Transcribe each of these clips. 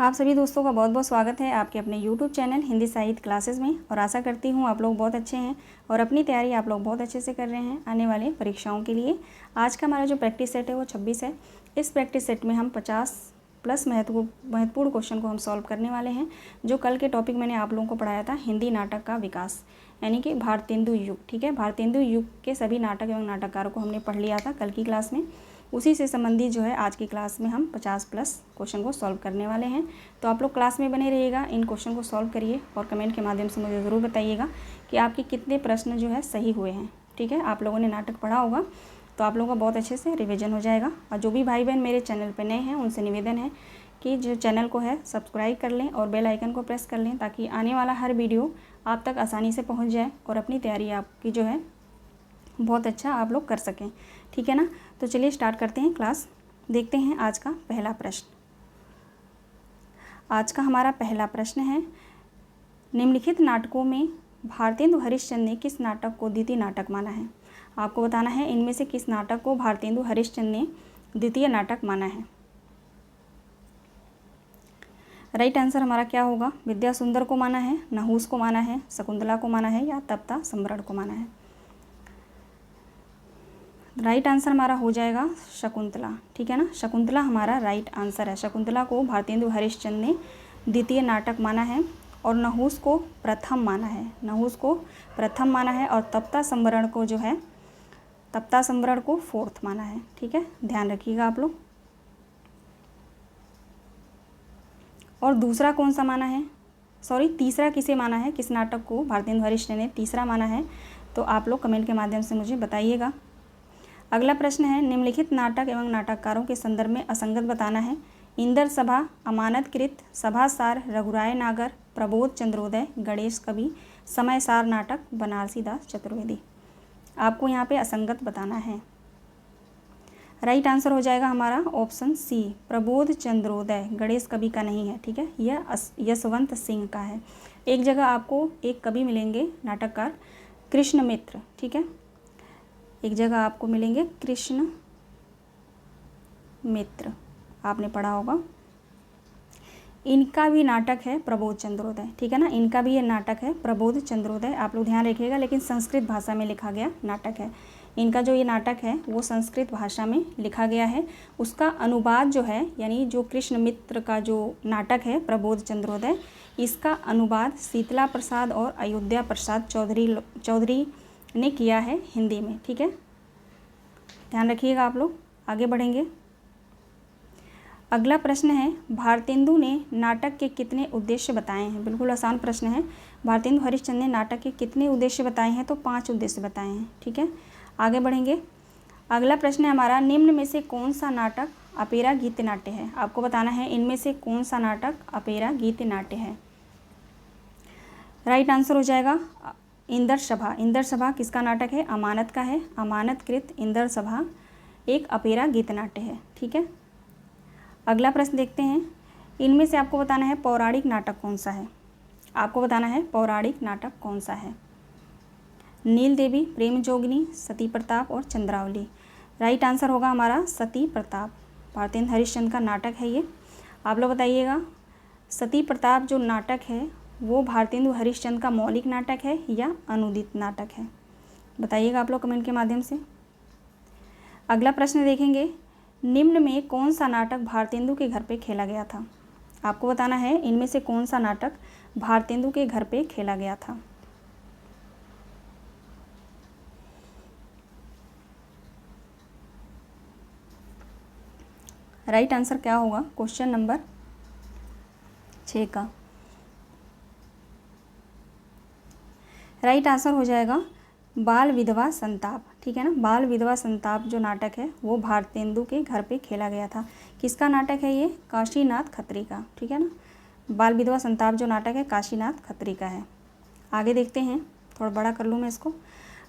आप सभी दोस्तों का बहुत बहुत स्वागत है आपके अपने YouTube चैनल हिंदी साहित्य क्लासेस में। और आशा करती हूँ आप लोग बहुत अच्छे हैं और अपनी तैयारी आप लोग बहुत अच्छे से कर रहे हैं आने वाले परीक्षाओं के लिए। आज का हमारा जो प्रैक्टिस सेट है वो 26 है। इस प्रैक्टिस सेट में हम 50 प्लस महत्वपूर्ण क्वेश्चन को हम सॉल्व करने वाले हैं। जो कल के टॉपिक मैंने आप लोगों को पढ़ाया था हिंदी नाटक का विकास, यानी कि भारतेंदु युग। ठीक है, भारतेंदु युग के सभी नाटक एवं नाटककारों को हमने पढ़ लिया था कल की क्लास में। उसी से संबंधित जो है आज की क्लास में हम 50 प्लस क्वेश्चन को सॉल्व करने वाले हैं। तो आप लोग क्लास में बने रहिएगा, इन क्वेश्चन को सॉल्व करिए और कमेंट के माध्यम से मुझे ज़रूर बताइएगा कि आपके कितने प्रश्न जो है सही हुए हैं। ठीक है, आप लोगों ने नाटक पढ़ा होगा तो आप लोगों का बहुत अच्छे से रिवीजन हो जाएगा। और जो भी भाई बहन मेरे चैनल पर नए हैं उनसे निवेदन है कि जो चैनल को है सब्सक्राइब कर लें और बेल आइकन को प्रेस कर लें, ताकि आने वाला हर वीडियो आप तक आसानी से पहुँच जाए और अपनी तैयारी आपकी जो है बहुत अच्छा आप लोग कर सकें। ठीक है ना, तो चलिए स्टार्ट करते हैं क्लास। देखते हैं आज का पहला प्रश्न। आज का हमारा पहला प्रश्न है, निम्नलिखित नाटकों में भारतेंदु हरिश्चंद्र ने किस नाटक को द्वितीय नाटक माना है। आपको बताना है इनमें से किस नाटक को भारतेंदु हरिश्चंद्र ने द्वितीय नाटक माना है। राइट आंसर हमारा क्या होगा? विद्या सुंदर को माना है, नहुस को माना है, शकुंतला को माना है या तप्ता सम्राट को माना है। राइट आंसर हमारा हो जाएगा शकुंतला। ठीक है ना, शकुंतला हमारा राइट आंसर है। शकुंतला को भारतेंदु हरिश्चंद्र ने द्वितीय नाटक माना है और नहुस को प्रथम माना है। नहुस को प्रथम माना है और तप्ता सम्वरण को जो है तप्ता सम्वरण को फोर्थ माना है। ठीक है, ध्यान रखिएगा आप लोग। और दूसरा कौन सा माना है, तीसरा किसे माना है, किस नाटक को भारतेंदु हरिश्चंद्र ने तीसरा माना है, तो आप लोग कमेंट के माध्यम से मुझे बताइएगा। अगला प्रश्न है, निम्नलिखित नाटक एवं नाटककारों के संदर्भ में असंगत बताना है। इंदर सभा, अमानतकृत, सभासार, रघुराय नागर, प्रबोध चंद्रोदय, गणेश कवि, समय सार नाटक, बनारसी दास चतुर्वेदी। आपको यहाँ पे असंगत बताना है। राइट आंसर हो जाएगा हमारा ऑप्शन सी, प्रबोध चंद्रोदय। गणेश कवि का नहीं है। ठीक है, यह यशवंत सिंह का है। एक जगह आपको एक कवि मिलेंगे नाटककार कृष्ण मित्र। ठीक है, एक जगह आपको मिलेंगे कृष्ण मित्र, आपने पढ़ा होगा। इनका भी नाटक है प्रबोध चंद्रोदय। ठीक है ना, इनका भी ये नाटक है प्रबोध चंद्रोदय। आप लोग ध्यान रखिएगा, लेकिन संस्कृत भाषा में लिखा गया नाटक है। इनका जो ये नाटक है वो संस्कृत भाषा में लिखा गया है। उसका अनुवाद जो है, यानी जो कृष्ण मित्र का जो नाटक है प्रबोध चंद्रोदय, इसका अनुवाद शीतला प्रसाद और अयोध्या प्रसाद चौधरी ने किया है हिंदी में। ठीक है, ध्यान रखिएगा आप लोग। आगे बढ़ेंगे। अगला प्रश्न है, भारतेंदु ने नाटक के कितने उद्देश्य बताए हैं। बिल्कुल आसान प्रश्न है। भारतेंदु हरिश्चंद्र ने नाटक के कितने उद्देश्य बताए हैं, तो 5 उद्देश्य बताए हैं। ठीक है, आगे बढ़ेंगे। अगला प्रश्न है हमारा, निम्न में से कौन सा नाटक अपेरा गीत नाट्य है। आपको बताना है इनमें से कौन सा नाटक अपेरा गीत नाट्य है। राइट आंसर हो जाएगा इंदर सभा। इंदर सभा किसका नाटक है? अमानत का है। अमानतकृत इंदर सभा एक अपेरा गीत नाट्य है। ठीक है, अगला प्रश्न देखते हैं। इनमें से आपको बताना है पौराणिक नाटक कौन सा है। आपको बताना है पौराणिक नाटक कौन सा है। नील देवी, प्रेम जोगिनी, सती प्रताप और चंद्रावली। राइट आंसर होगा हमारा सती प्रताप। भारतेंदु हरिश्चंद्र का नाटक है ये। आप लोग बताइएगा, सती प्रताप जो नाटक है वो भारतेंदु हरिश्चंद्र का मौलिक नाटक है या अनुदित नाटक है? बताइएगा आप लोग कमेंट के माध्यम से। अगला प्रश्न देखेंगे, निम्न में कौन सा नाटक भारतेंदु के घर पे खेला गया था। आपको बताना है इनमें से कौन सा नाटक भारतेंदु के घर पे खेला गया था। राइट आंसर क्या होगा क्वेश्चन नंबर 6 का? राइट आंसर हो जाएगा बाल विधवा संताप। ठीक है ना, बाल विधवा संताप जो नाटक है वो भारतेंदु के घर पे खेला गया था। किसका नाटक है ये? काशीनाथ खत्री का। ठीक है ना, बाल विधवा संताप जो नाटक है काशीनाथ खत्री का है। आगे देखते हैं, थोड़ा बड़ा कर लूँ मैं इसको।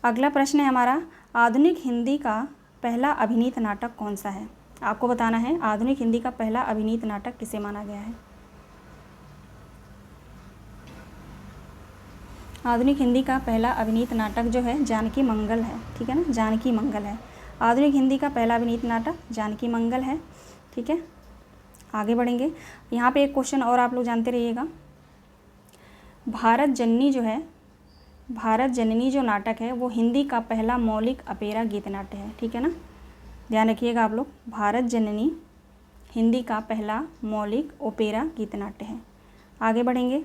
अगला प्रश्न है हमारा, आधुनिक हिंदी का पहला अभिनीत नाटक कौन सा है। आपको बताना है आधुनिक हिंदी का पहला अभिनीत नाटक किसे माना गया है। आधुनिक हिंदी का पहला अभिनीत नाटक जो है जानकी मंगल है। ठीक है ना, जानकी मंगल है। आधुनिक हिंदी का पहला अभिनीत नाटक जानकी मंगल है। ठीक है, आगे बढ़ेंगे। यहाँ पे एक क्वेश्चन और आप लोग जानते रहिएगा। भारत जननी जो नाटक है वो हिंदी का पहला मौलिक अपेरा गीत नाट्य है, ठीक है ना, ध्यान रखिएगा आप लोग। भारत जननी हिंदी का पहला मौलिक ओपेरा गीत नाट्य है। आगे बढ़ेंगे।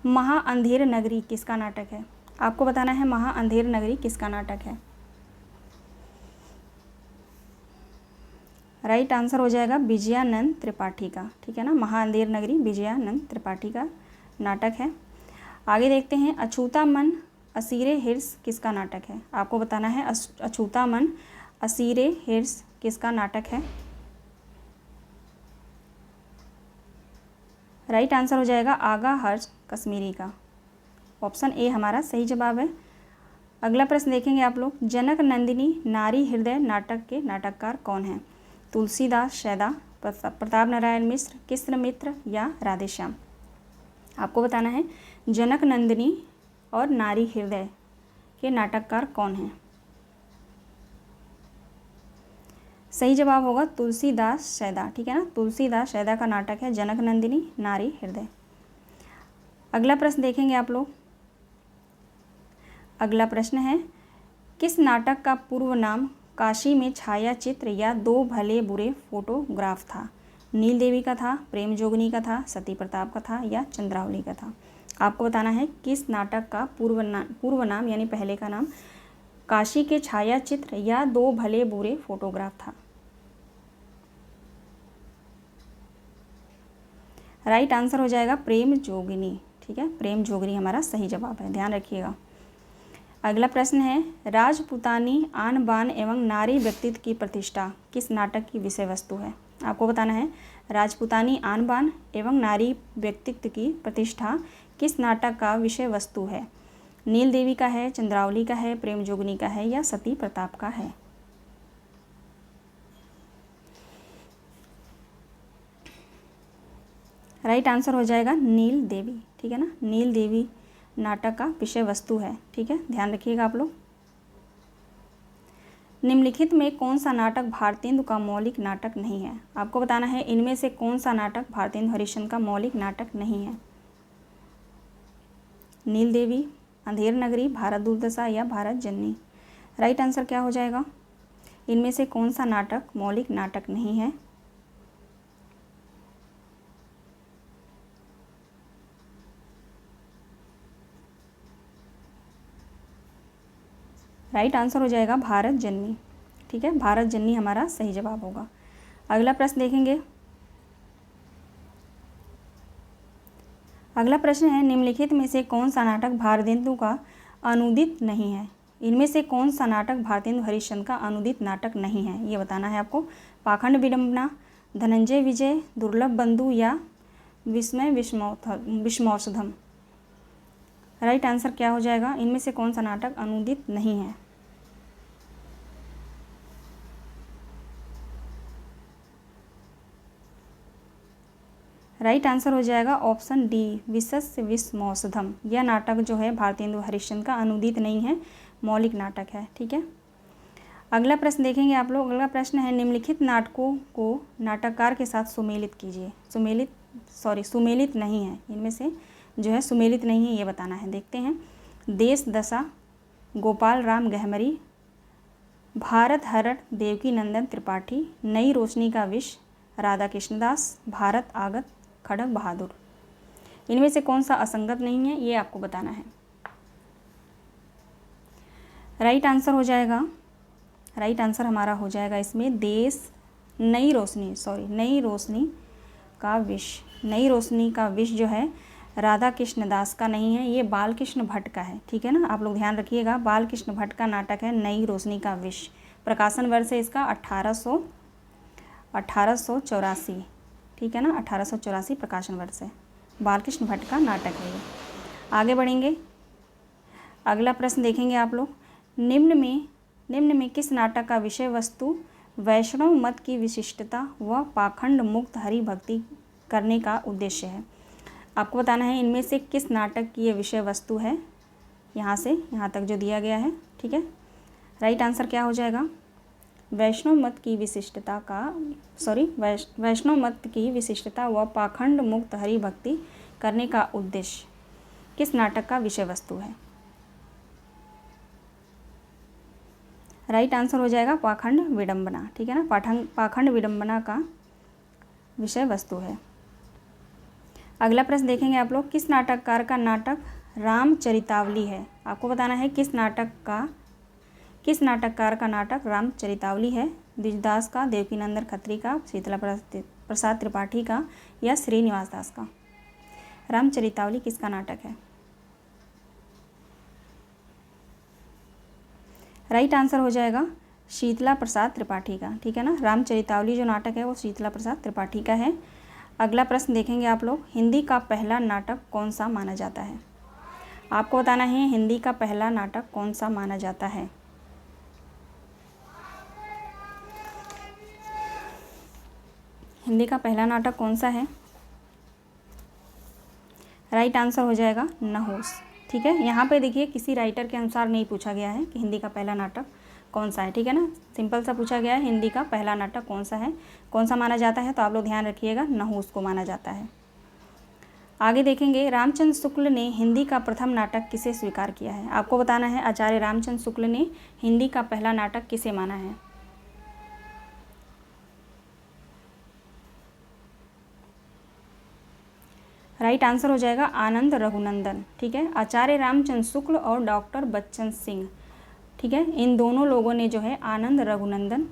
महाअंधेर नगरी किसका नाटक है? आपको बताना है महाअंधेर नगरी किसका नाटक है। राइट आंसर हो जाएगा विजयानंद त्रिपाठी का, ठीक है ना। महाअंधेर नगरी विजयानंद त्रिपाठी का नाटक है। आगे देखते हैं। अछूता मन असीरे हिर्स किसका नाटक है? आपको बताना है अछूता मन असीरे हिर्स किसका नाटक है। राइट आंसर हो जाएगा आगा हर्ष कश्मीरी का, ऑप्शन ए हमारा सही जवाब है। अगला प्रश्न देखेंगे आप लोग। जनक नंदिनी नारी हृदय नाटक के नाटककार कौन हैं? तुलसीदास, शैदा, प्रताप नारायण मिश्र, कृष्ण मित्र या राधेश्याम। आपको बताना है जनक नंदिनी और नारी हृदय के नाटककार कौन हैं। सही जवाब होगा तुलसीदास शैदा, ठीक है ना। तुलसीदास शैदा का नाटक है जनक नंदिनी नारी हृदय। अगला प्रश्न देखेंगे आप लोग। अगला प्रश्न है किस नाटक का पूर्व नाम काशी में छाया चित्र या दो भले बुरे फोटोग्राफ था? नील देवी का था, प्रेम जोगनी का था, सती प्रताप का था या चंद्रावली का था। आपको बताना है किस नाटक का पूर्व नाम यानी पहले का नाम काशी के छाया चित्र या दो भले बुरे फोटोग्राफ था। राइट आंसर हो जाएगा प्रेम जोगिनी, ठीक है, प्रेम जोगिनी हमारा सही जवाब है, ध्यान रखिएगा। अगला प्रश्न है राजपूतानी आन बान एवं नारी व्यक्तित्व की प्रतिष्ठा किस नाटक की विषय वस्तु है? आपको बताना है राजपूतानी आन बान एवं नारी व्यक्तित्व की प्रतिष्ठा किस नाटक का विषय वस्तु है? नील देवी का है, चंद्रावली का है, प्रेम जोगिनी का है या सती प्रताप का है। राइट आंसर हो जाएगा नील देवी, ठीक है ना। नील देवी नाटक का विषय वस्तु है, ठीक है, ध्यान रखिएगा आप लोग। निम्नलिखित में कौन सा नाटक भारतेंदु का मौलिक नाटक नहीं है? आपको बताना है इनमें से कौन सा नाटक भारतेंदु हरिश्चंद्र का मौलिक नाटक नहीं है। नील देवी, अंधेर नगरी, भारत दुर्दशा या भारत जननी। राइट आंसर क्या हो जाएगा? इनमें से कौन सा नाटक मौलिक नाटक नहीं है? राइट आंसर हो जाएगा भारत जननी, ठीक है, भारत जननी हमारा सही जवाब होगा। अगला प्रश्न देखेंगे। अगला प्रश्न है निम्नलिखित में से कौन सा नाटक भारतेंदु का अनुदित नहीं है? इनमें से कौन सा नाटक भारतेंदु हरिश्चंद्र का अनुदित नाटक नहीं है, ये बताना है आपको। पाखंड विडंबना, धनंजय विजय, दुर्लभ बंधु या विस्मय विस्मौषधम। राइट आंसर क्या हो जाएगा? इनमें से कौन सा नाटक अनुदित नहीं है? राइट आंसर हो जाएगा ऑप्शन डी विशस्य विस्मौषधम। यह नाटक जो है भारतेंदु हरिश्चंद्र का अनुदित नहीं है, मौलिक नाटक है, ठीक है। अगला प्रश्न देखेंगे आप लोग। अगला प्रश्न है निम्नलिखित नाटकों को नाटककार के साथ सुमेलित कीजिए। सुमेलित नहीं है, इनमें से जो है सुमेलित नहीं है ये बताना है। देखते हैं। देश दशा, गोपाल राम गहमरी, भारत हरण देवकी नंदन त्रिपाठी, नई रोशनी का विष राधा कृष्णदास, भारत आगत खड़ग बहादुर। इनमें से कौन सा असंगत नहीं है ये आपको बताना है। राइट आंसर हो जाएगा, राइट आंसर हमारा हो जाएगा इसमें नई रोशनी का विष। नई रोशनी का विष जो है राधा कृष्ण दास का नहीं है, ये बालकृष्ण भट्ट का है, ठीक है ना। आप लोग ध्यान रखिएगा, बालकृष्ण भट्ट का नाटक है नई रोशनी का विष। प्रकाशन वर्ष है इसका 1884, ठीक है ना, 1884 प्रकाशन वर्ष है। बालकृष्ण भट्ट का नाटक है ये। आगे बढ़ेंगे। अगला प्रश्न देखेंगे आप लोग। निम्न में किस नाटक का विषय वस्तु वैष्णव मत की विशिष्टता व पाखंड मुक्त हरि भक्ति करने का उद्देश्य है? आपको बताना है इनमें से किस नाटक की ये विषय वस्तु है, यहाँ से यहाँ तक जो दिया गया है, ठीक है। राइट आंसर क्या हो जाएगा? वैष्णव मत की विशिष्टता व पाखंड मुक्त हरि भक्ति करने का उद्देश्य किस नाटक का विषय वस्तु है? राइट आंसर हो जाएगा पाखंड विडंबना। ठीक है ना, पाखंड विडंबना का विषय वस्तु है। अगला प्रश्न देखेंगे आप लोग, किस नाटककार का नाटक रामचरितावली है? आपको बताना है किस नाटककार का नाटक रामचरितावली है। द्विजदास का, देवकीनंदन खत्री का, शीतला प्रसाद त्रिपाठी का या श्रीनिवास दास का? रामचरितावली किसका नाटक है? राइट आंसर हो जाएगा शीतला प्रसाद त्रिपाठी का। ठीक है ना, रामचरितावली जो नाटक है वो शीतला प्रसाद त्रिपाठी का है। अगला प्रश्न देखेंगे आप लोग, हिंदी का पहला नाटक कौन सा माना जाता है? आपको बताना है हिंदी का पहला नाटक कौन सा माना जाता है। हिंदी का पहला नाटक कौन सा है? राइट आंसर हो जाएगा नहुस। ठीक है, यहाँ पे देखिए किसी राइटर के अनुसार नहीं पूछा गया है कि हिंदी का पहला नाटक कौन सा है। ठीक है ना, सिंपल सा पूछा गया है हिंदी का पहला नाटक कौन सा है, कौन सा माना जाता है, तो आप लोग ध्यान रखिएगा नहुस को माना जाता है। आगे देखेंगे, रामचंद्र शुक्ल ने हिंदी का प्रथम नाटक किसे स्वीकार किया है? आपको बताना है आचार्य रामचंद्र शुक्ल ने हिंदी का पहला नाटक किसे माना है? राइट आंसर हो जाएगा आनंद रघुनंदन। ठीक है, आचार्य रामचंद्र शुक्ल और डॉक्टर बच्चन सिंह, ठीक है, इन दोनों लोगों ने जो है आनंद रघुनंदन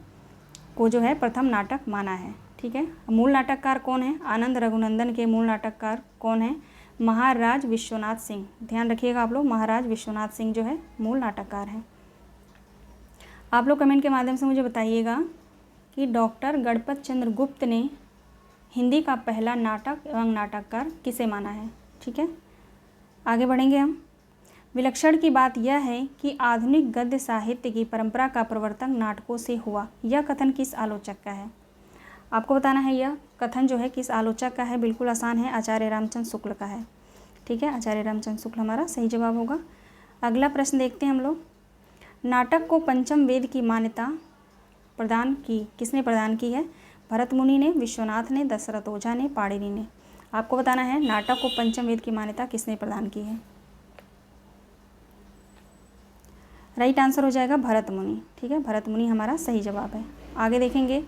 को जो है प्रथम नाटक माना है। ठीक है, मूल नाटककार कौन है? आनंद रघुनंदन के मूल नाटककार कौन है? महाराज विश्वनाथ सिंह। ध्यान रखिएगा आप लोग, महाराज विश्वनाथ सिंह जो है मूल नाटककार हैं। आप लोग कमेंट के माध्यम से मुझे बताइएगा कि डॉक्टर गणपत चंद्र गुप्त ने हिंदी का पहला नाटक एवं नाटककार किसे माना है। ठीक है, आगे बढ़ेंगे हम। विलक्षण की बात यह है कि आधुनिक गद्य साहित्य की परंपरा का प्रवर्तन नाटकों से हुआ, यह कथन किस आलोचक का है? आपको बताना है यह कथन जो है किस आलोचक का है। बिल्कुल आसान है, आचार्य रामचंद्र शुक्ल का है। ठीक है, आचार्य रामचंद्र शुक्ल हमारा सही जवाब होगा। अगला प्रश्न देखते हैं हम लोग, नाटक को पंचम वेद की मान्यता किसने प्रदान की है? भरत मुनि ने, विश्वनाथ ने, दशरथ ओझा ने, पाणिनि ने? आपको बताना है नाटक को पंचम वेद की मान्यता किसने प्रदान की है। राइट आंसर हो जाएगा भरत मुनि। ठीक है, भरत मुनि हमारा सही जवाब है। आगे देखेंगे,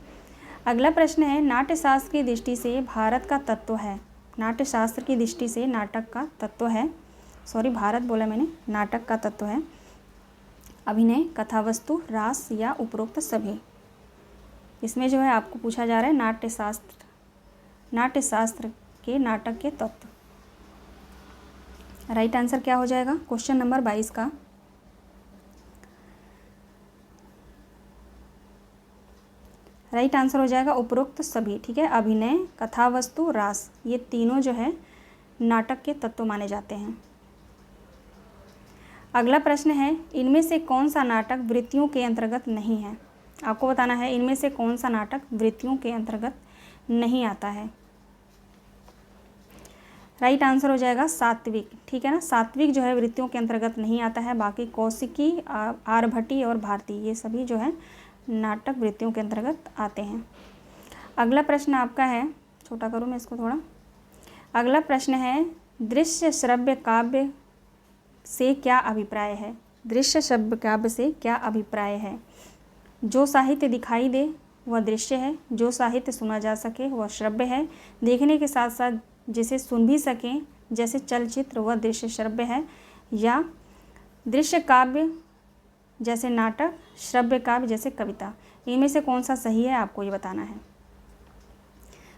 अगला प्रश्न है, नाट्यशास्त्र की दृष्टि से भारत का तत्व है। नाट्यशास्त्र की दृष्टि से नाटक का तत्व है, भारत बोला मैंने, नाटक का तत्व है अभिनय, कथावस्तु, रास या उपरोक्त सभी। इसमें जो है आपको पूछा जा रहा है नाट्यशास्त्र के नाटक के तत्व। राइट आंसर क्या हो जाएगा क्वेश्चन नंबर 22 का? राइट आंसर हो जाएगा उपरोक्त सभी। ठीक है, अभिनय, कथावस्तु, रास, ये तीनों जो है नाटक के तत्व माने जाते हैं। अगला प्रश्न है, इनमें से कौन सा नाटक वृत्तियों के अंतर्गत नहीं है? आपको बताना है इनमें से कौन सा नाटक वृत्तियों के अंतर्गत नहीं आता है। राइट आंसर हो जाएगा सात्विक। ठीक है ना, सात्विक जो है वृत्तियों के अंतर्गत नहीं आता है। बाकी कौशिकी, आरभटी और भारती, ये सभी जो है नाटक वृत्तियों के अंतर्गत आते हैं। अगला प्रश्न आपका है, छोटा करूँ मैं इसको थोड़ा। अगला प्रश्न है, दृश्य श्रव्य काव्य से क्या अभिप्राय है? दृश्य श्रव्य काव्य से क्या अभिप्राय है? जो साहित्य दिखाई दे वह दृश्य है, जो साहित्य सुना जा सके वह श्रव्य है, देखने के साथ साथ जिसे सुन भी सकें जैसे चलचित्र वह दृश्य श्रव्य है, या दृश्य काव्य जैसे नाटक, श्रव्य काव्य जैसे कविता। इनमें से कौन सा सही है आपको ये बताना है।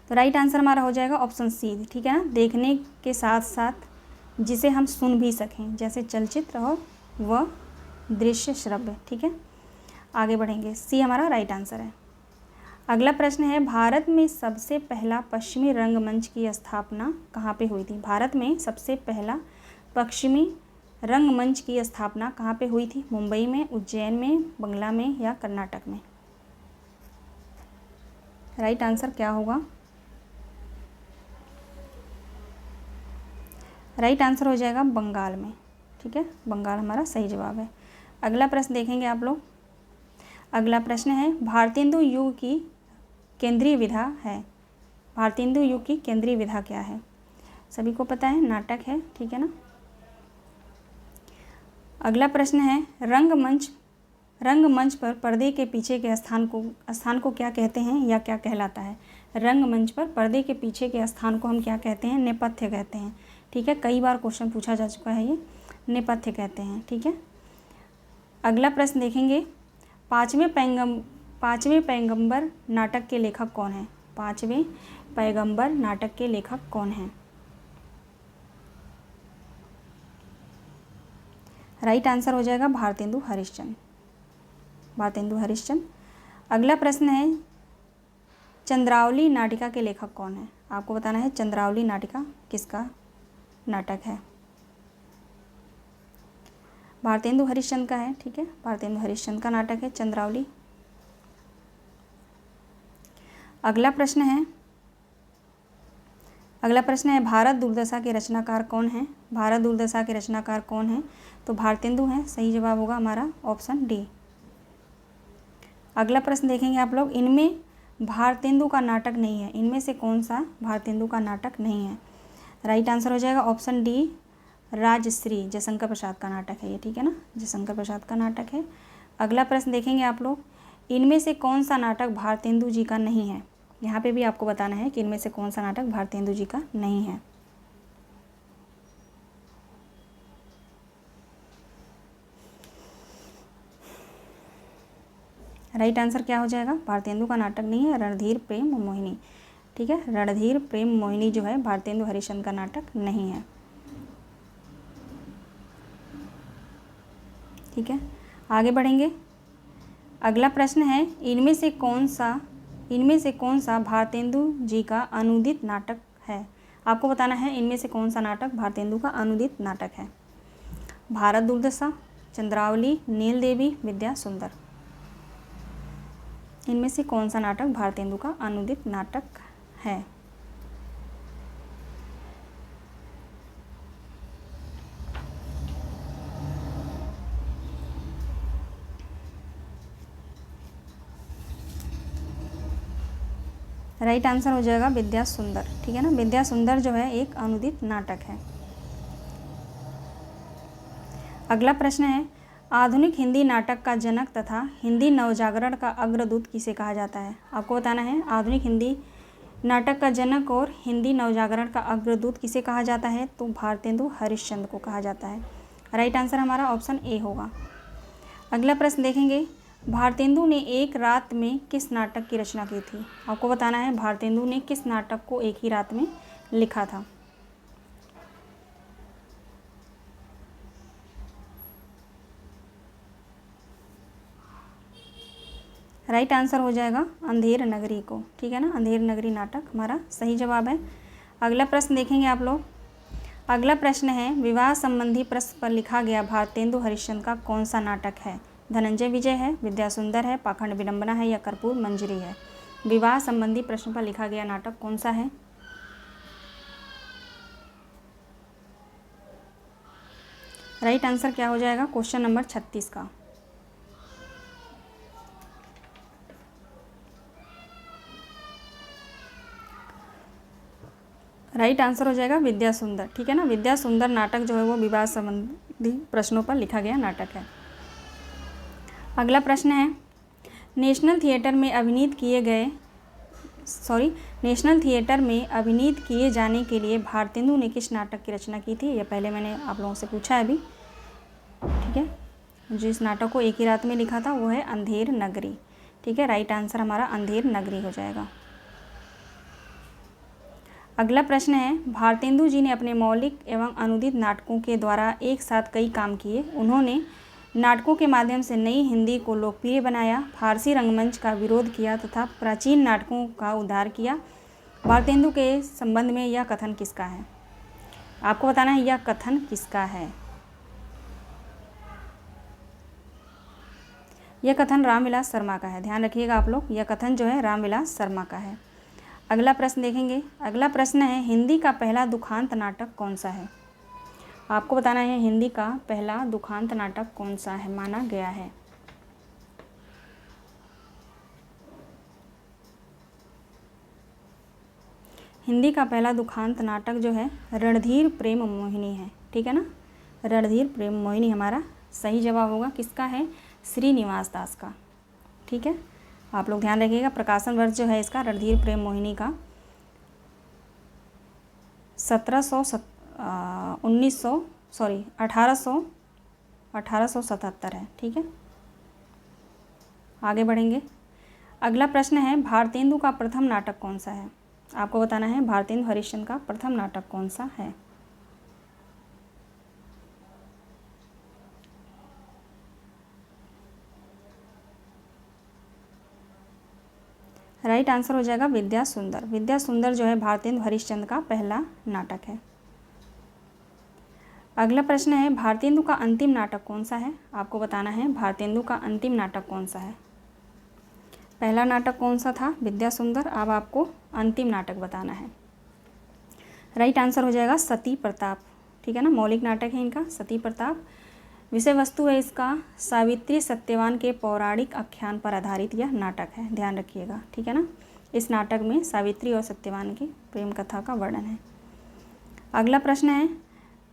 तो राइट आंसर हमारा हो जाएगा ऑप्शन सी। ठीक है ना, देखने के साथ साथ जिसे हम सुन भी सकें जैसे चलचित्र और वह दृश्य श्रव्य। ठीक है, आगे बढ़ेंगे, सी हमारा राइट आंसर है। अगला प्रश्न है, भारत में सबसे पहला पश्चिमी रंगमंच की स्थापना कहाँ पे हुई थी? भारत में सबसे पहला पश्चिमी रंगमंच की स्थापना कहाँ पे हुई थी? मुंबई में, उज्जैन में, बंगला में या कर्नाटक में? राइट आंसर क्या होगा? राइट आंसर हो जाएगा बंगाल में। ठीक है, बंगाल हमारा सही जवाब है। अगला प्रश्न देखेंगे आप लोग, अगला प्रश्न है भारतेंदु युग की केंद्रीय विधा है। भारतेंदु युग की केंद्रीय विधा क्या है? सभी को पता है, नाटक है, ठीक है ना। अगला प्रश्न है रंगमंच पर पर्दे के पीछे के स्थान को क्या कहते हैं या क्या कहलाता है? रंगमंच पर पर्दे के पीछे के स्थान को हम क्या कहते हैं? नेपथ्य कहते हैं, ठीक है। कई बार क्वेश्चन पूछा जा चुका है, ये नेपथ्य कहते हैं, ठीक है। अगला प्रश्न देखेंगे, पांचवें पैगंबर नाटक के लेखक कौन है? पांचवें पैगंबर नाटक के लेखक कौन हैं? राइट आंसर हो जाएगा भारतेंदु हरिश्चंद्र। भारतेंदु हरिश्चंद्र। अगला प्रश्न है चंद्रावली नाटिका के लेखक कौन है? आपको बताना है चंद्रावली नाटिका किसका नाटक है? भारतेंदु हरिश्चंद्र का है, ठीक है। भारतेंदु हरिश्चंद्र का नाटक है चंद्रावली। अगला प्रश्न है भारत दुर्दशा के रचनाकार कौन है? भारत दुर्दशा के रचनाकार कौन है? तो भारतेंदु हैं। सही जवाब होगा हमारा ऑप्शन डी। अगला प्रश्न देखेंगे आप लोग, इनमें भारतेंदु का नाटक नहीं है, इनमें से कौन सा भारतेंदु का नाटक नहीं है? राइट आंसर हो जाएगा ऑप्शन डी, राजश्री, जयशंकर प्रसाद का नाटक है ये, ठीक है ना, जयशंकर प्रसाद का नाटक है। अगला प्रश्न देखेंगे आप लोग, इनमें से कौन सा नाटक भारतेंदु जी का नहीं है? यहाँ पे भी आपको बताना है कि इनमें से कौन सा नाटक भारतेंदु जी का नहीं है। राइट आंसर क्या हो जाएगा? भारतेंदु का नाटक नहीं है, रणधीर प्रेम मोहिनी, ठीक है। रणधीर प्रेम मोहिनी जो है भारतेंदु हरिश्चंद्र का नाटक नहीं है, ठीक है। आगे बढ़ेंगे। अगला प्रश्न है, इनमें से कौन सा भारतेंदु जी का अनुदित नाटक है? आपको बताना है इनमें से कौन सा नाटक भारतेंदु का अनुदित नाटक है। भारत दुर्दशा, चंद्रावली, नील देवी, विद्या सुंदर। इनमें से कौन सा नाटक भारतेंदु का अनुदित नाटक है? राइट आंसर हो जाएगा विद्या सुंदर, ठीक है ना। विद्या सुंदर जो है एक अनुदित नाटक है। अगला प्रश्न है, आधुनिक हिंदी नाटक का जनक तथा हिंदी नवजागरण का अग्रदूत किसे कहा जाता है? आपको बताना है आधुनिक हिंदी नाटक का जनक और हिंदी नवजागरण का अग्रदूत किसे कहा जाता है? तो भारतेंदु हरिश्चंद्र को कहा जाता है। राइट आंसर हमारा ऑप्शन ए होगा। अगला प्रश्न देखेंगे, भारतेंदु ने एक रात में किस नाटक की रचना की थी? आपको बताना है भारतेंदु ने किस नाटक को एक ही रात में लिखा था। राइट आंसर हो जाएगा अंधेर नगरी को, ठीक है ना। अंधेर नगरी नाटक हमारा सही जवाब है। अगला प्रश्न देखेंगे आप लोग। अगला प्रश्न है, विवाह संबंधी प्रश्न पर लिखा गया भारतेंदु हरिश्चंद्र का कौन सा नाटक है? धनंजय विजय है, विद्या सुंदर है, पाखंड विडंबना है या कर्पूर मंजरी है? विवाह संबंधी प्रश्न पर लिखा गया नाटक कौन सा है? राइट आंसर क्या हो जाएगा क्वेश्चन नंबर 36 का? राइट आंसर हो जाएगा विद्या सुंदर, ठीक है ना। विद्या सुंदर नाटक जो है वो विवाह संबंधी प्रश्नों पर लिखा गया नाटक है। अगला प्रश्न है, नेशनल थिएटर में अभिनीत किए जाने के लिए भारतेंदु ने किस नाटक की रचना की थी? यह पहले मैंने आप लोगों से पूछा है अभी, ठीक है। जिस नाटक को एक ही रात में लिखा था वो है अंधेर नगरी, ठीक है। राइट आंसर हमारा अंधेर नगरी हो जाएगा। अगला प्रश्न है, भारतेंदु जी ने अपने मौलिक एवं अनुदित नाटकों के द्वारा एक साथ कई काम किए। उन्होंने नाटकों के माध्यम से नई हिंदी को लोकप्रिय बनाया, फारसी रंगमंच का विरोध किया तथा प्राचीन नाटकों का उद्धार किया। भारतेंदु के संबंध में यह कथन किसका है? आपको बताना है यह कथन किसका है। यह कथन रामविलास शर्मा का है, ध्यान रखिएगा आप लोग, यह कथन जो है रामविलास शर्मा का है। अगला प्रश्न देखेंगे। अगला प्रश्न है, हिंदी का पहला दुखांत नाटक कौन सा है? आपको बताना है हिंदी का पहला दुखांत नाटक कौन सा है माना गया है। हिंदी का पहला दुखांत नाटक जो है रणधीर प्रेम मोहिनी है, ठीक है ना। रणधीर प्रेम मोहिनी हमारा सही जवाब होगा। किसका है? श्रीनिवास दास का, ठीक है। आप लोग ध्यान रखिएगा, प्रकाशन वर्ष जो है इसका रणधीर प्रेम मोहिनी का 1877 है, ठीक है। आगे बढ़ेंगे। अगला प्रश्न है भारतेंदु का प्रथम नाटक कौन सा है? आपको बताना है भारतेंदु हरिश्चंद्र का प्रथम नाटक कौन सा है। राइट आंसर हो जाएगा विद्या सुंदर। विद्या सुंदर जो है भारतेंदु हरिश्चंद्र का पहला नाटक है। अगला प्रश्न है भारतेंदु का अंतिम नाटक कौन सा है? आपको बताना है भारतेंदु का अंतिम नाटक कौन सा है। पहला नाटक कौन सा था? विद्या सुंदर। अब आपको अंतिम नाटक बताना है। राइट आंसर हो जाएगा सती प्रताप, ठीक है ना। मौलिक नाटक है इनका सती प्रताप। विषय वस्तु है इसका सावित्री सत्यवान के पौराणिक आख्यान पर आधारित यह नाटक है, ध्यान रखिएगा, ठीक है ना। इस नाटक में सावित्री और सत्यवान की प्रेम कथा का वर्णन है। अगला प्रश्न है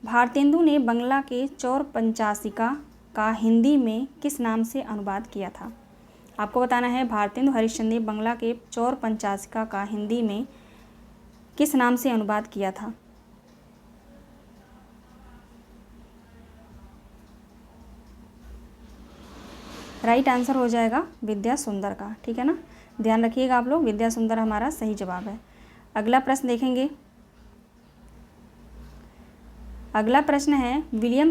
भारतेंदु ने बंगला के चौर पंचाशिका का हिंदी में किस नाम से अनुवाद किया था? आपको बताना है भारतेंदु हरिश्चंद्र ने बंगला के चौर पंचाशिका का हिंदी में किस नाम से अनुवाद किया था। राइट आंसर हो जाएगा विद्या सुंदर का, ठीक है ना। ध्यान रखिएगा आप लोग, विद्या सुंदर हमारा सही जवाब है। अगला प्रश्न देखेंगे। अगला प्रश्न है विलियम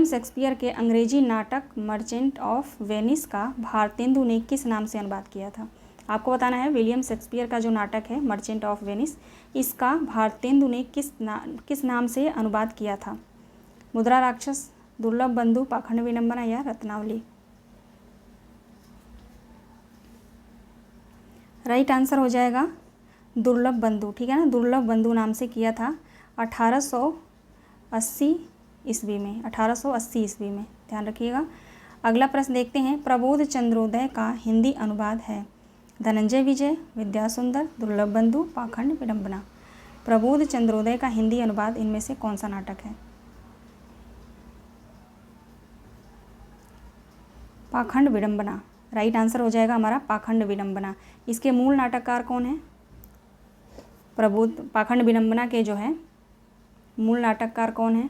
शेक्सपियर के अंग्रेजी नाटक मर्चेंट ऑफ वेनिस का भारतेंदु ने किस नाम से अनुवाद किया था? आपको बताना है विलियम शेक्सपियर का जो नाटक है मर्चेंट ऑफ वेनिस, इसका भारतेंदु ने किस नाम से अनुवाद किया था। मुद्रा राक्षस, दुर्लभ बंधु, पाखंड विडंबना या रत्नावली। राइट आंसर हो जाएगा दुर्लभ बंधु, ठीक है ना। दुर्लभ बंधु नाम से किया था 1880 ईस्वी में, 1880 ईस्वी में, ध्यान रखिएगा। अगला प्रश्न देखते हैं प्रबोध चंद्रोदय का हिंदी अनुवाद है धनंजय विजय, विद्या सुंदर, दुर्लभ बंधु, पाखंड विडंबना। प्रबोध चंद्रोदय का हिंदी अनुवाद इनमें से कौन सा नाटक है? पाखंड विडंबना। राइट आंसर हो जाएगा हमारा पाखंड विडंबना। इसके मूल नाटककार कौन है? पाखंड विडंबना के जो है मूल नाटककार कौन है?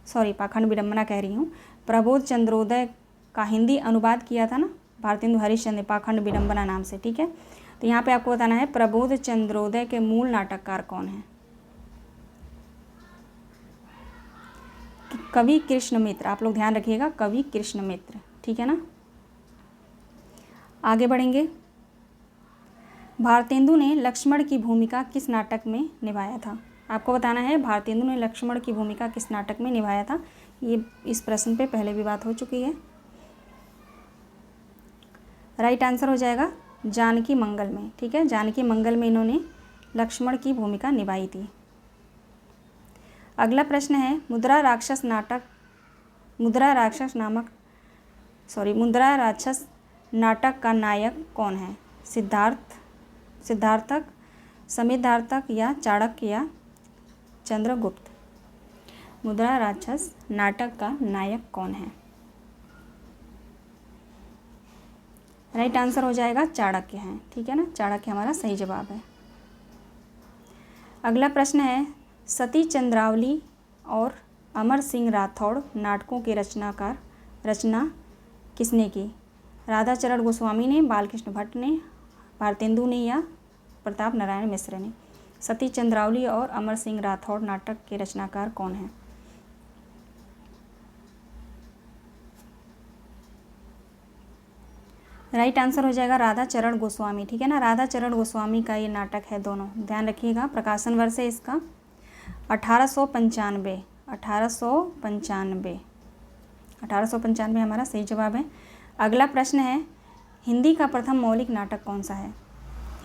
सॉरी, पाखंड विडंबना कह रही हूँ। प्रबोध चंद्रोदय का हिंदी अनुवाद किया था ना भारतेंदु हरिश्चंद्र ने पाखंड विडंबना नाम से, ठीक है। तो यहाँ पे आपको बताना है प्रबोध चंद्रोदय के मूल नाटककार कौन है। कवि कृष्ण मित्र। आप लोग ध्यान रखिएगा, कवि कृष्ण मित्र, ठीक है ना। आगे बढ़ेंगे। भारतेंदु ने लक्ष्मण की भूमिका किस नाटक में निभाया था? आपको बताना है भारतेंदु ने लक्ष्मण की भूमिका किस नाटक में निभाया था। ये इस प्रश्न पे पहले भी बात हो चुकी है। राइट आंसर हो जाएगा जानकी मंगल में, ठीक है। जानकी मंगल में इन्होंने लक्ष्मण की भूमिका निभाई थी। अगला प्रश्न है मुद्रा राक्षस नाटक का नायक कौन है? सिद्धार्थक, समिद्धार्थक या चाणक्य या चंद्रगुप्त। मुद्रा राक्षस नाटक का नायक कौन है? राइट आंसर हो जाएगा चाणक्य हैं, ठीक है ना। चाणक्य हमारा सही जवाब है। अगला प्रश्न है सती चंद्रावली और अमर सिंह राठौड़ नाटकों के रचना किसने की? राधाचरण गोस्वामी ने, बालकृष्ण भट्ट ने, भारतेंदु ने या प्रताप नारायण मिश्र ने। सती चंद्रावली और अमर सिंह राठौड़ नाटक के रचनाकार कौन हैं? राइट आंसर हो जाएगा राधाचरण गोस्वामी, ठीक है ना। राधाचरण गोस्वामी का ये नाटक है दोनों, ध्यान रखिएगा। प्रकाशन वर्ष है इसका 1895 हमारा सही जवाब है। अगला प्रश्न है हिंदी का प्रथम मौलिक नाटक कौन सा है?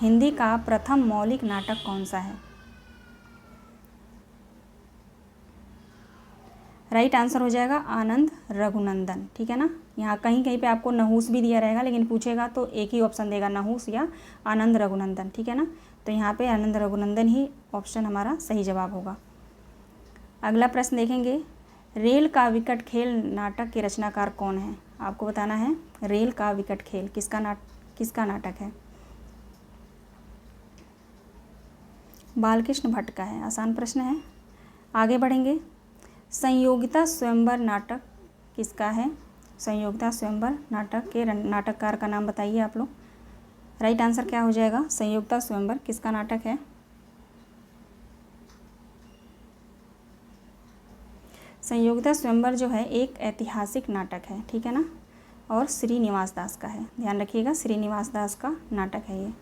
हिंदी का प्रथम मौलिक नाटक कौन सा है? राइट आंसर हो जाएगा आनंद रघुनंदन, ठीक है ना। यहाँ कहीं कहीं पे आपको नहुस भी दिया रहेगा, लेकिन पूछेगा तो एक ही ऑप्शन देगा, नहुस या आनंद रघुनंदन, ठीक है ना। तो यहाँ पे आनंद रघुनंदन ही ऑप्शन हमारा सही जवाब होगा। अगला प्रश्न देखेंगे, रेल का विकट खेल नाटक के रचनाकार कौन है। आपको बताना है रेल का विकट खेल किसका नाटक है। बालकृष्ण भट्ट का है, आसान प्रश्न है। आगे बढ़ेंगे, संयोगिता स्वयंवर नाटक किसका है। संयोगिता स्वयंवर नाटक के नाटककार का नाम बताइए आप लोग। राइट आंसर क्या हो जाएगा, संयोगिता स्वयंवर किसका नाटक है। संयोगिता स्वयंवर जो है एक ऐतिहासिक नाटक है, ठीक है ना, और श्रीनिवास दास का है। ध्यान रखिएगा, श्रीनिवास दास का नाटक है ये।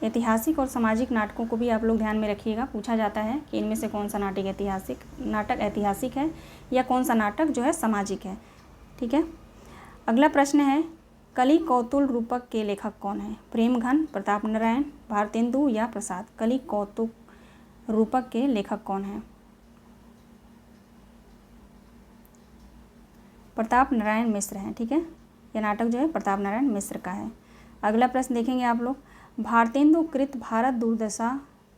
ऐतिहासिक और सामाजिक नाटकों को भी आप लोग ध्यान में रखिएगा, पूछा जाता है कि इनमें से कौन सा नाटक ऐतिहासिक है या कौन सा नाटक जो है सामाजिक है, ठीक है। अगला प्रश्न है, कलि कौतुक रूपक के लेखक कौन है। प्रेमघन, प्रताप नारायण, भारतेंदु या प्रसाद। कलि कौतुक रूपक के लेखक कौन है। प्रताप नारायण मिश्र हैं, ठीक है। यह नाटक जो है प्रताप नारायण मिश्र का है। अगला प्रश्न देखेंगे आप लोग, भारतेंदु कृत भारत दुर्दशा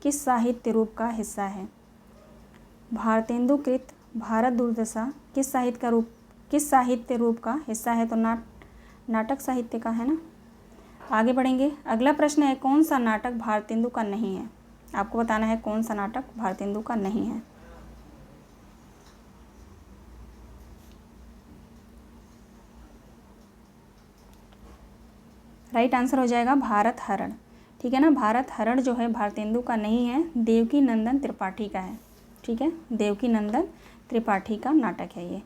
किस साहित्य रूप का हिस्सा है। भारतेंदु कृत भारत दुर्दशा किस साहित्य रूप का हिस्सा है। तो नाटक साहित्य का है ना। आगे बढ़ेंगे, अगला प्रश्न है, कौन सा नाटक भारतेंदु का नहीं है। आपको बताना है कौन सा नाटक भारतेंदु का नहीं है। राइट आंसर हो जाएगा भारत हरण, ठीक है ना। भारत हरण जो है भारतेंदु का नहीं है, देवकी नंदन त्रिपाठी का है, ठीक है। देवकी नंदन त्रिपाठी का नाटक है ये।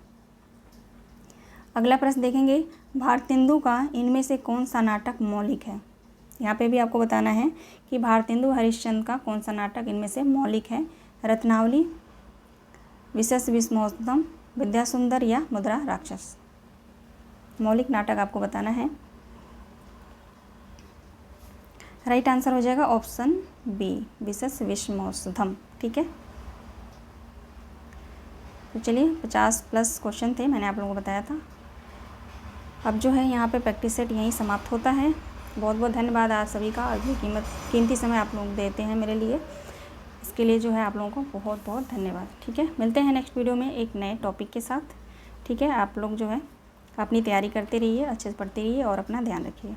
अगला प्रश्न देखेंगे, भारतेंदु का इनमें से कौन सा नाटक मौलिक है। यहाँ पे भी आपको बताना है कि भारतेंदु हरिश्चंद्र का कौन सा नाटक इनमें से मौलिक है। रत्नावली, विशेष विस्मोत्तम, विद्यासुंदर या मुद्रा राक्षस। मौलिक नाटक आपको बताना है। राइट आंसर हो जाएगा ऑप्शन बी, विशेष विस्मोत्तम, ठीक है। तो चलिए 50+ क्वेश्चन थे, मैंने आप लोगों को बताया था। अब जो है यहाँ पे प्रैक्टिस सेट यहीं समाप्त होता है। बहुत बहुत धन्यवाद आप सभी का, और ये कीमती समय आप लोग देते हैं मेरे लिए, इसके लिए जो है आप लोगों को बहुत बहुत धन्यवाद, ठीक है। मिलते हैं नेक्स्ट वीडियो में एक नए टॉपिक के साथ, ठीक है। आप लोग जो है अपनी तैयारी करते रहिए, अच्छे से पढ़ते रहिए और अपना ध्यान रखिए।